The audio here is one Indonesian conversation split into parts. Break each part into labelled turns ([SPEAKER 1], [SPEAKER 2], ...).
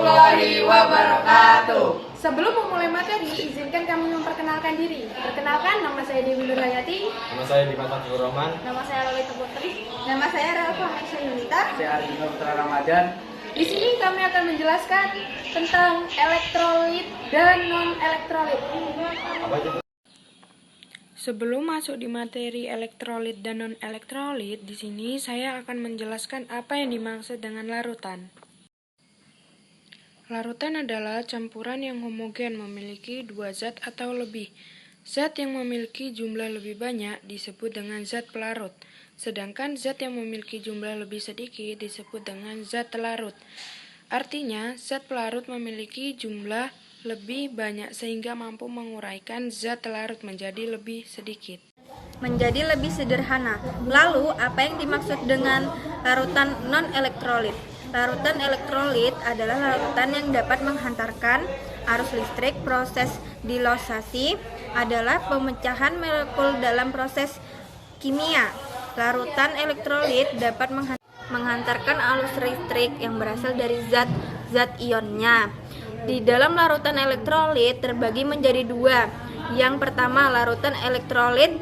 [SPEAKER 1] warahmatullahi wabarakatuh.
[SPEAKER 2] Sebelum memulai materi, izinkan kami memperkenalkan diri. Perkenalkan, nama saya Dewi Nurhayati.
[SPEAKER 3] Nama saya Dimas Abdul Rahman.
[SPEAKER 2] Nama saya Lolita Putri.
[SPEAKER 4] Nama saya Relva Yunita.
[SPEAKER 1] Saya Arifin Putra Ramadan.
[SPEAKER 2] Di sini kami akan menjelaskan tentang elektrolit dan non-elektrolit.
[SPEAKER 3] Apa itu?
[SPEAKER 5] Sebelum masuk di materi elektrolit dan non-elektrolit, di sini saya akan menjelaskan apa yang dimaksud dengan larutan. Larutan adalah campuran yang homogen memiliki dua zat atau lebih. Zat yang memiliki jumlah lebih banyak disebut dengan zat pelarut, sedangkan zat yang memiliki jumlah lebih sedikit disebut dengan zat telarut. Artinya, zat pelarut memiliki jumlah lebih banyak sehingga mampu menguraikan zat telarut menjadi lebih sedikit.
[SPEAKER 4] Menjadi lebih sederhana. Lalu, apa yang dimaksud dengan larutan non-elektrolit? Larutan elektrolit adalah larutan yang dapat menghantarkan arus listrik. Proses dilosasi adalah pemecahan molekul dalam proses kimia. Larutan elektrolit dapat menghantarkan arus listrik yang berasal dari zat ionnya. Di dalam larutan elektrolit terbagi menjadi dua. Yang pertama, larutan elektrolit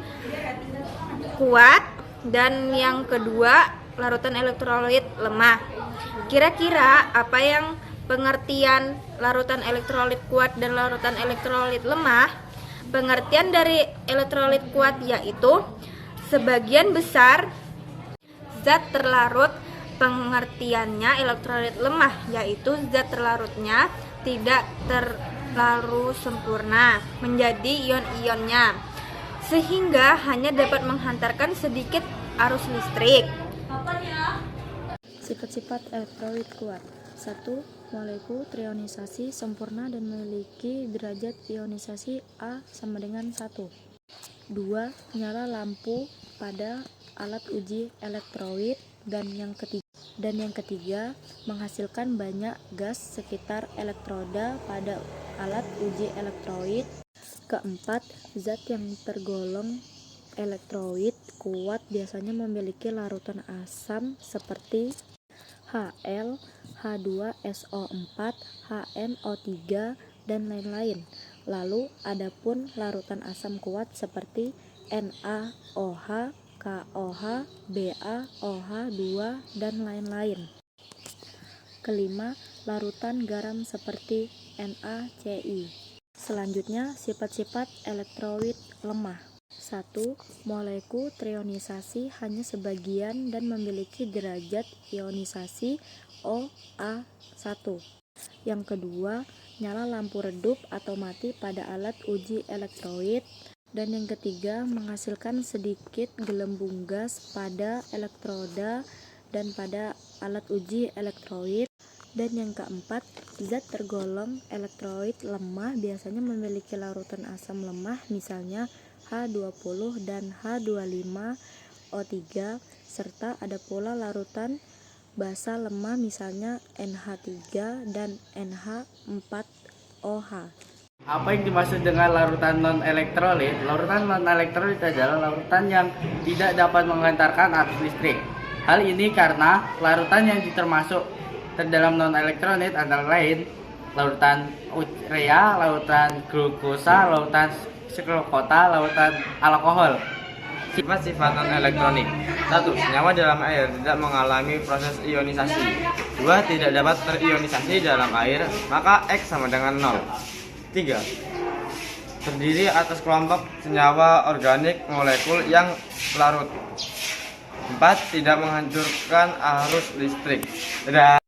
[SPEAKER 4] kuat, dan yang kedua, larutan elektrolit lemah. Kira-kira apa yang pengertian larutan elektrolit kuat dan larutan elektrolit lemah? Pengertian dari elektrolit kuat yaitu sebagian besar zat terlarut. Pengertiannya elektrolit lemah yaitu zat terlarutnya tidak terlalu sempurna menjadi ion-ionnya, sehingga hanya dapat menghantarkan sedikit arus listrik.
[SPEAKER 6] Sifat-sifat elektrolit kuat. 1. Molekul terionisasi sempurna dan memiliki derajat ionisasi A sama dengan 1. 2. Nyala lampu pada alat uji elektrolit. Dan yang ketiga, menghasilkan banyak gas sekitar elektroda pada alat uji elektrolit. Keempat, zat yang tergolong elektrolit kuat biasanya memiliki larutan asam seperti Hal, H2SO4, HNO3, dan lain-lain. Lalu, adapun larutan asam kuat seperti NaOH, KOH, BaOH2, dan lain-lain. Kelima, larutan garam seperti NaCl. Selanjutnya, sifat-sifat elektrolit lemah. 1. Molekul terionisasi hanya sebagian dan memiliki derajat ionisasi OA1. Yang kedua, nyala lampu redup atau mati pada alat uji elektrolit. Dan yang ketiga, menghasilkan sedikit gelembung gas pada elektroda dan pada alat uji elektrolit. Dan yang keempat, zat tergolong elektrolit lemah biasanya memiliki larutan asam lemah, misalnya H20 dan H25O3, serta ada pula larutan basa lemah, misalnya NH3 dan NH4OH.
[SPEAKER 1] Apa yang dimaksud dengan larutan non-elektrolit? Larutan non-elektrolit adalah larutan yang tidak dapat menghantarkan arus listrik. Hal ini karena larutan yang termasuk terdalam non-elektrolit antara lain larutan urea, larutan glukosa, larutan sukralkota, larutan alkohol.
[SPEAKER 3] Sifat-sifat non-elektronik. 1. Senyawa dalam air tidak mengalami proses ionisasi. 2. Tidak dapat terionisasi dalam air, maka X sama dengan 0. 3. Terdiri atas kelompok senyawa organik molekul yang larut. 4. Tidak menghancurkan arus listrik. Dadah.